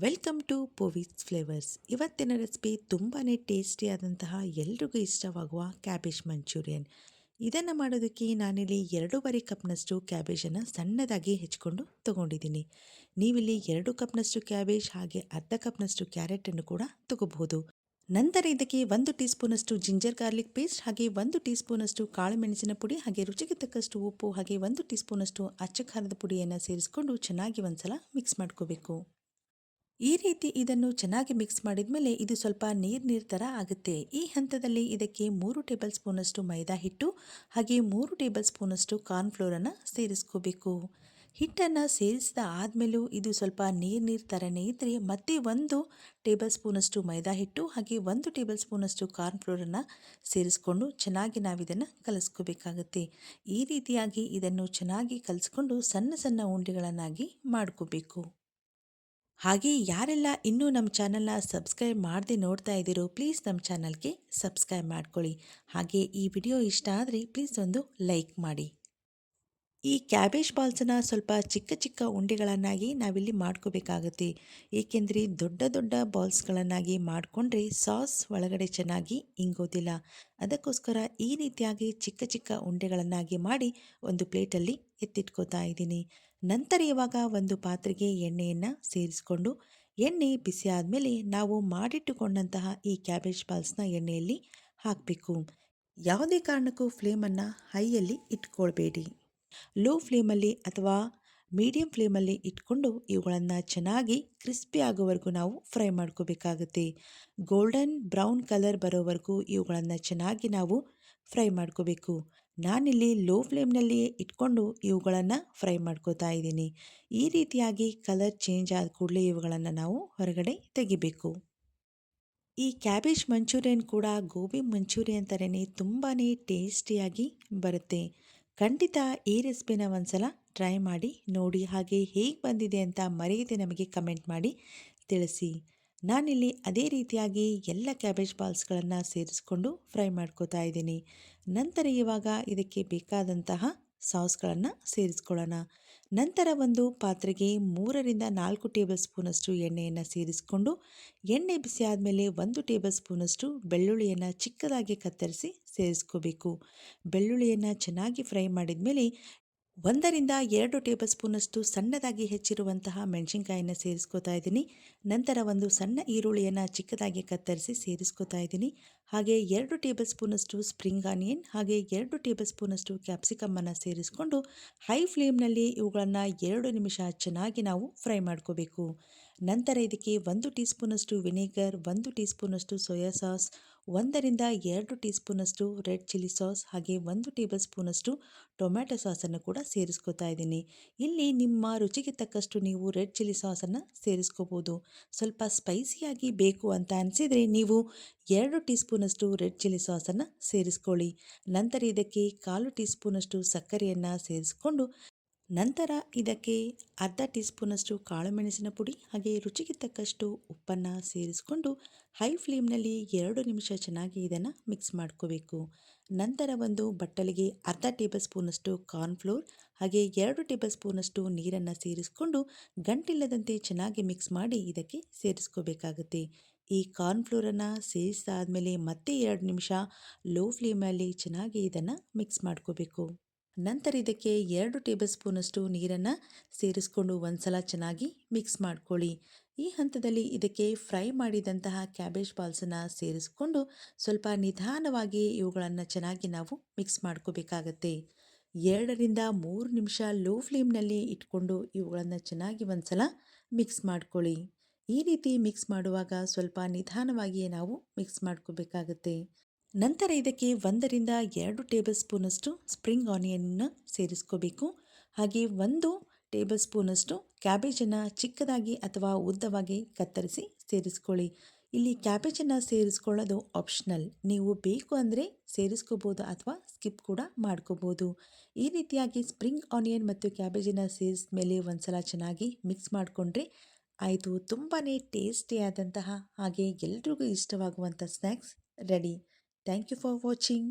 Welcome to Poovi's flavours. ಇವತ್ತಿನ recipe ತುಂಬಾ ಟೇಸ್ಟಿಯಾದಂತಹ ಎಲ್ರಿಗೂ ಇಷ್ಟವಾಗುವ ಕ್ಯಾಬೇಜ್ ಮಂಚೂರಿಯನ್. ಇದನ್ನು ಮಾಡೋದಕ್ಕೆ ನಾನಿಲ್ಲಿ 2.5 ಕಪ್ನಷ್ಟು ಕ್ಯಾಬೇಜನ್ನು ಸಣ್ಣದಾಗಿ ಹೆಚ್ಚಿಕೊಂಡು ತೊಗೊಂಡಿದ್ದೀನಿ. ನೀವಿಲ್ಲಿ 2 ಕಪ್ನಷ್ಟು ಕ್ಯಾಬೇಜ್ ಹಾಗೆ ಅರ್ಧ ಕಪ್ನಷ್ಟು ಕ್ಯಾರೆಟನ್ನು ಕೂಡ ತಗೋಬಹುದು. ನಂತರ ಇದಕ್ಕೆ 1 ಟೀ ಸ್ಪೂನಷ್ಟು ಜಿಂಜರ್ ಗಾರ್ಲಿಕ್ ಪೇಸ್ಟ್ ಹಾಗೆ 1 ಟೀ ಸ್ಪೂನಷ್ಟು ಕಾಳು ಮೆಣಸಿನ ಪುಡಿ ಹಾಗೆ ರುಚಿಗೆ ತಕ್ಕಷ್ಟು ಉಪ್ಪು ಹಾಗೆ 1 ಟೀ ಸ್ಪೂನಷ್ಟು ಅಚ್ಚ ಖಾರದ ಪುಡಿಯನ್ನು ಸೇರಿಸಿಕೊಂಡು ಚೆನ್ನಾಗಿ ಒಂದ್ಸಲ ಮಿಕ್ಸ್ ಮಾಡ್ಕೋಬೇಕು. ಈ ರೀತಿ ಇದನ್ನು ಚೆನ್ನಾಗಿ ಮಿಕ್ಸ್ ಮಾಡಿದ ಮೇಲೆ ಇದು ಸ್ವಲ್ಪ ನೀರು ಥರ ಆಗುತ್ತೆ. ಈ ಹಂತದಲ್ಲಿ ಇದಕ್ಕೆ 3 ಟೇಬಲ್ ಸ್ಪೂನಷ್ಟು ಮೈದಾ ಹಿಟ್ಟು ಹಾಗೆ 3 ಟೇಬಲ್ ಸ್ಪೂನಷ್ಟು ಕಾರ್ನ್ಫ್ಲೋರನ್ನು ಸೇರಿಸ್ಕೋಬೇಕು. ಹಿಟ್ಟನ್ನು ಸೇರಿಸಿದ ಆದಮೇಲೂ ಇದು ಸ್ವಲ್ಪ ನೀರು ಥರನೇ ಇದ್ದರೆ ಮತ್ತೆ 1 ಟೇಬಲ್ ಸ್ಪೂನಷ್ಟು ಮೈದಾ ಹಿಟ್ಟು ಹಾಗೆ 1 ಟೇಬಲ್ ಸ್ಪೂನಷ್ಟು ಕಾರ್ನ್ಫ್ಲೋರನ್ನು ಸೇರಿಸ್ಕೊಂಡು ಚೆನ್ನಾಗಿ ನಾವಿದನ್ನು ಕಲಿಸ್ಕೋಬೇಕಾಗತ್ತೆ. ಈ ರೀತಿಯಾಗಿ ಇದನ್ನು ಚೆನ್ನಾಗಿ ಕಲಿಸ್ಕೊಂಡು ಸಣ್ಣ ಸಣ್ಣ ಉಂಡೆಗಳನ್ನಾಗಿ ಮಾಡ್ಕೋಬೇಕು. ಹಾಗೆ ಯಾರೆಲ್ಲ ಇನ್ನೂ ನಮ್ಮ ಚಾನಲ್ನ ಸಬ್ಸ್ಕ್ರೈಬ್ ಮಾಡದೆ ನೋಡ್ತಾ ಇದ್ದೀರೋ ಪ್ಲೀಸ್ ನಮ್ಮ ಚಾನಲ್ಗೆ ಸಬ್ಸ್ಕ್ರೈಬ್ ಮಾಡ್ಕೊಳ್ಳಿ. ಹಾಗೆ ಈ ವಿಡಿಯೋ ಇಷ್ಟ ಆದರೆ ಪ್ಲೀಸ್ ಒಂದು ಲೈಕ್ ಮಾಡಿ. ಈ ಕ್ಯಾಬೇಜ್ ಬಾಲ್ಸನ್ನು ಸ್ವಲ್ಪ ಚಿಕ್ಕ ಚಿಕ್ಕ ಉಂಡೆಗಳನ್ನಾಗಿ ನಾವಿಲ್ಲಿ ಮಾಡ್ಕೋಬೇಕಾಗುತ್ತೆ. ಏಕೆಂದರೆ ದೊಡ್ಡ ದೊಡ್ಡ ಬಾಲ್ಸ್ಗಳನ್ನಾಗಿ ಮಾಡಿಕೊಂಡ್ರೆ ಸಾಸ್ ಒಳಗಡೆ ಚೆನ್ನಾಗಿ ಇಂಗೋದಿಲ್ಲ. ಅದಕ್ಕೋಸ್ಕರ ಈ ರೀತಿಯಾಗಿ ಚಿಕ್ಕ ಚಿಕ್ಕ ಉಂಡೆಗಳನ್ನಾಗಿ ಮಾಡಿ ಒಂದು ಪ್ಲೇಟಲ್ಲಿ ಎತ್ತಿಟ್ಕೋತಾ ಇದ್ದೀನಿ. ನಂತರ ಇವಾಗ ಒಂದು ಪಾತ್ರೆಗೆ ಎಣ್ಣೆಯನ್ನು ಸೇರಿಸ್ಕೊಂಡು ಎಣ್ಣೆ ಬಿಸಿ ಆದಮೇಲೆ ನಾವು ಮಾಡಿಟ್ಟುಕೊಂಡಂತಹ ಈ ಕ್ಯಾಬೇಜ್ ಬಾಲ್ಸ್ನ ಎಣ್ಣೆಯಲ್ಲಿ ಹಾಕಬೇಕು. ಯಾವುದೇ ಕಾರಣಕ್ಕೂ ಫ್ಲೇಮನ್ನು ಹೈಯಲ್ಲಿ ಇಟ್ಕೊಳ್ಬೇಡಿ. ಲೋ ಫ್ಲೇಮಲ್ಲಿ ಅಥವಾ ಮೀಡಿಯಂ ಫ್ಲೇಮಲ್ಲಿ ಇಟ್ಕೊಂಡು ಇವುಗಳನ್ನು ಚೆನ್ನಾಗಿ ಕ್ರಿಸ್ಪಿ ಆಗೋವರೆಗೂ ನಾವು ಫ್ರೈ ಮಾಡ್ಕೋಬೇಕಾಗುತ್ತೆ. ಗೋಲ್ಡನ್ ಬ್ರೌನ್ ಕಲರ್ ಬರೋವರೆಗೂ ಇವುಗಳನ್ನು ಚೆನ್ನಾಗಿ ನಾವು ಫ್ರೈ ಮಾಡ್ಕೋಬೇಕು. ನಾನಿಲ್ಲಿ ಲೋ ಫ್ಲೇಮ್ನಲ್ಲಿ ಇಟ್ಕೊಂಡು ಇವುಗಳನ್ನು ಫ್ರೈ ಮಾಡ್ಕೋತಾ ಇದ್ದೀನಿ. ಈ ರೀತಿಯಾಗಿ ಕಲರ್ ಚೇಂಜ್ ಆದ ಕೂಡಲೇ ಇವುಗಳನ್ನು ನಾವು ಹೊರಗಡೆ ತೆಗಿಬೇಕು. ಈ ಕ್ಯಾಬೇಜ್ ಮಂಚೂರಿಯನ್ ಕೂಡ ಗೋಬಿ ಮಂಚೂರಿಯನ್ ಥರನೇ ತುಂಬಾ ಟೇಸ್ಟಿಯಾಗಿ ಬರುತ್ತೆ. ಖಂಡಿತ ಈ ರೆಸಿಪಿನ ಒಂದ್ಸಲ ಟ್ರೈ ಮಾಡಿ ನೋಡಿ. ಹಾಗೆ ಹೇಗೆ ಬಂದಿದೆ ಅಂತ ಮರೆಯದೆ ನಮಗೆ ಕಮೆಂಟ್ ಮಾಡಿ ತಿಳಿಸಿ. ನಾನಿಲ್ಲಿ ಅದೇ ರೀತಿಯಾಗಿ ಎಲ್ಲ ಕ್ಯಾಬೇಜ್ ಬಾಲ್ಸ್ಗಳನ್ನು ಸೇರಿಸ್ಕೊಂಡು ಫ್ರೈ ಮಾಡ್ಕೋತಾ ಇದ್ದೀನಿ. ನಂತರ ಇವಾಗ ಇದಕ್ಕೆ ಬೇಕಾದಂತಹ ಸಾಸ್ಗಳನ್ನು ಸೇರಿಸ್ಕೊಳ್ಳೋಣ. ನಂತರ ಒಂದು ಪಾತ್ರೆಗೆ 3ರಿಂದ 4 ಟೇಬಲ್ ಸ್ಪೂನಷ್ಟು ಎಣ್ಣೆಯನ್ನು ಸೇರಿಸ್ಕೊಂಡು ಎಣ್ಣೆ ಬಿಸಿ ಆದಮೇಲೆ 1 ಟೇಬಲ್ ಸ್ಪೂನಷ್ಟು ಬೆಳ್ಳುಳ್ಳಿಯನ್ನು ಚಿಕ್ಕದಾಗಿ ಕತ್ತರಿಸಿ ಸೇರಿಸ್ಕೋಬೇಕು. ಬೆಳ್ಳುಳ್ಳಿಯನ್ನು ಚೆನ್ನಾಗಿ ಫ್ರೈ ಮಾಡಿದ ಮೇಲೆ 1ರಿಂದ 2 ಟೇಬಲ್ ಸ್ಪೂನಷ್ಟು ಸಣ್ಣದಾಗಿ ಹೆಚ್ಚಿರುವಂತಹ ಮೆಣಸಿನ್ಕಾಯನ್ನು ಸೇರಿಸ್ಕೋತಾ ಇದ್ದೀನಿ. ನಂತರ ಒಂದು ಸಣ್ಣ ಈರುಳ್ಳಿಯನ್ನು ಚಿಕ್ಕದಾಗಿ ಕತ್ತರಿಸಿ ಸೇರಿಸ್ಕೋತಾ ಇದ್ದೀನಿ. ಹಾಗೆ 2 ಟೇಬಲ್ ಸ್ಪೂನಷ್ಟು ಸ್ಪ್ರಿಂಗ್ ಆನಿಯನ್ ಹಾಗೆ 2 ಟೇಬಲ್ ಸ್ಪೂನಷ್ಟು ಕ್ಯಾಪ್ಸಿಕಮ್ಮನ್ನು ಸೇರಿಸ್ಕೊಂಡು ಹೈ ಫ್ಲೇಮ್ನಲ್ಲಿ ಇವುಗಳನ್ನು 2 ನಿಮಿಷ ಚೆನ್ನಾಗಿ ನಾವು ಫ್ರೈ ಮಾಡ್ಕೋಬೇಕು. ನಂತರ ಇದಕ್ಕೆ 1 ಟೀ ಸ್ಪೂನಷ್ಟು ವಿನೆಗರ್, 1 ಟೀ ಸ್ಪೂನಷ್ಟು ಸೋಯಾ ಸಾಸ್, 1ರಿಂದ 2 ಟೀ ಸ್ಪೂನಷ್ಟು ರೆಡ್ ಚಿಲ್ಲಿ ಸಾಸ್ ಹಾಗೆ 1 ಟೇಬಲ್ ಸ್ಪೂನಷ್ಟು ಟೊಮ್ಯಾಟೊ ಸಾಸನ್ನು ಕೂಡ ಸೇರಿಸ್ಕೋತಾ ಇದ್ದೀನಿ. ಇಲ್ಲಿ ನಿಮ್ಮ ರುಚಿಗೆ ತಕ್ಕಷ್ಟು ನೀವು ರೆಡ್ ಚಿಲ್ಲಿ ಸಾಸನ್ನು ಸೇರಿಸ್ಕೋಬೋದು. ಸ್ವಲ್ಪ ಸ್ಪೈಸಿಯಾಗಿ ಬೇಕು ಅಂತ ಅನಿಸಿದರೆ ನೀವು 2 ಟೀ ಸ್ಪೂನಷ್ಟು ರೆಡ್ ಚಿಲ್ಲಿ ಸಾಸನ್ನು ಸೇರಿಸ್ಕೊಳ್ಳಿ. ನಂತರ ಇದಕ್ಕೆ 1/4 ಟೀ ಸ್ಪೂನಷ್ಟು ಸಕ್ಕರೆಯನ್ನು ಸೇರಿಸ್ಕೊಂಡು ನಂತರ ಇದಕ್ಕೆ ಅರ್ಧ ಟೀ ಸ್ಪೂನಷ್ಟು ಕಾಳು ಮೆಣಸಿನ ಪುಡಿ ಹಾಗೆ ರುಚಿಗೆ ತಕ್ಕಷ್ಟು ಉಪ್ಪನ್ನು ಸೇರಿಸ್ಕೊಂಡು ಹೈ ಫ್ಲೇಮ್ನಲ್ಲಿ 2 ನಿಮಿಷ ಚೆನ್ನಾಗಿ ಇದನ್ನು ಮಿಕ್ಸ್ ಮಾಡ್ಕೋಬೇಕು. ನಂತರ ಒಂದು ಬಟ್ಟಲಿಗೆ ಅರ್ಧ ಟೇಬಲ್ ಸ್ಪೂನಷ್ಟು ಕಾರ್ನ್ಫ್ಲೋರ್ ಹಾಗೆ 2 ಟೇಬಲ್ ಸ್ಪೂನಷ್ಟು ನೀರನ್ನು ಸೇರಿಸ್ಕೊಂಡು ಗಂಟಿಲ್ಲದಂತೆ ಚೆನ್ನಾಗಿ ಮಿಕ್ಸ್ ಮಾಡಿ ಇದಕ್ಕೆ ಸೇರಿಸ್ಕೋಬೇಕಾಗುತ್ತೆ. ಈ ಕಾರ್ನ್ಫ್ಲೋರನ್ನು ಸೇರಿಸಾದ್ಮೇಲೆ ಮತ್ತೆ 2 ನಿಮಿಷ ಲೋ ಫ್ಲೇಮಲ್ಲಿ ಚೆನ್ನಾಗಿ ಇದನ್ನು ಮಿಕ್ಸ್ ಮಾಡ್ಕೋಬೇಕು. ನಂತರ ಇದಕ್ಕೆ 2 ಟೇಬಲ್ ಸ್ಪೂನಷ್ಟು ನೀರನ್ನು ಸೇರಿಸ್ಕೊಂಡು ಒಂದ್ಸಲ ಚೆನ್ನಾಗಿ ಮಿಕ್ಸ್ ಮಾಡ್ಕೊಳ್ಳಿ. ಈ ಹಂತದಲ್ಲಿ ಇದಕ್ಕೆ ಫ್ರೈ ಮಾಡಿದಂತಹ ಕ್ಯಾಬೇಜ್ ಬಾಲ್ಸನ್ನು ಸೇರಿಸ್ಕೊಂಡು ಸ್ವಲ್ಪ ನಿಧಾನವಾಗಿ ಇವುಗಳನ್ನು ಚೆನ್ನಾಗಿ ನಾವು ಮಿಕ್ಸ್ ಮಾಡ್ಕೋಬೇಕಾಗತ್ತೆ. 2ರಿಂದ 3 ನಿಮಿಷ ಲೋ ಫ್ಲೇಮ್ನಲ್ಲಿ ಇಟ್ಕೊಂಡು ಇವುಗಳನ್ನು ಚೆನ್ನಾಗಿ ಒಂದ್ಸಲ ಮಿಕ್ಸ್ ಮಾಡ್ಕೊಳ್ಳಿ. ಈ ರೀತಿ ಮಿಕ್ಸ್ ಮಾಡುವಾಗ ಸ್ವಲ್ಪ ನಿಧಾನವಾಗಿಯೇ ನಾವು ಮಿಕ್ಸ್ ಮಾಡ್ಕೋಬೇಕಾಗತ್ತೆ. ನಂತರ ಇದಕ್ಕೆ 1ರಿಂದ 2 ಟೇಬಲ್ ಸ್ಪೂನಷ್ಟು ಸ್ಪ್ರಿಂಗ್ ಆನಿಯನ್ನ ಸೇರಿಸ್ಕೋಬೇಕು. ಹಾಗೆ 1 ಟೇಬಲ್ ಸ್ಪೂನಷ್ಟು ಕ್ಯಾಬೇಜನ್ನು ಚಿಕ್ಕದಾಗಿ ಅಥವಾ ಉದ್ದವಾಗಿ ಕತ್ತರಿಸಿ ಸೇರಿಸ್ಕೊಳ್ಳಿ. ಇಲ್ಲಿ ಕ್ಯಾಬೇಜನ್ನು ಸೇರಿಸ್ಕೊಳ್ಳೋದು ಆಪ್ಷನಲ್. ನೀವು ಬೇಕು ಅಂದರೆ ಸೇರಿಸ್ಕೋಬೋದು ಅಥವಾ ಸ್ಕಿಪ್ ಕೂಡ ಮಾಡ್ಕೋಬೋದು. ಈ ರೀತಿಯಾಗಿ ಸ್ಪ್ರಿಂಗ್ ಆನಿಯನ್ ಮತ್ತು ಕ್ಯಾಬೇಜನ್ನು ಸೇರಿಸಿದ ಮೇಲೆ ಒಂದ್ಸಲ ಚೆನ್ನಾಗಿ ಮಿಕ್ಸ್ ಮಾಡಿಕೊಂಡ್ರೆ ಆಯಿತು. ತುಂಬಾ ಟೇಸ್ಟಿಯಾದಂತಹ ಹಾಗೆ ಎಲ್ರಿಗೂ ಇಷ್ಟವಾಗುವಂಥ snacks ready. Thank you for watching.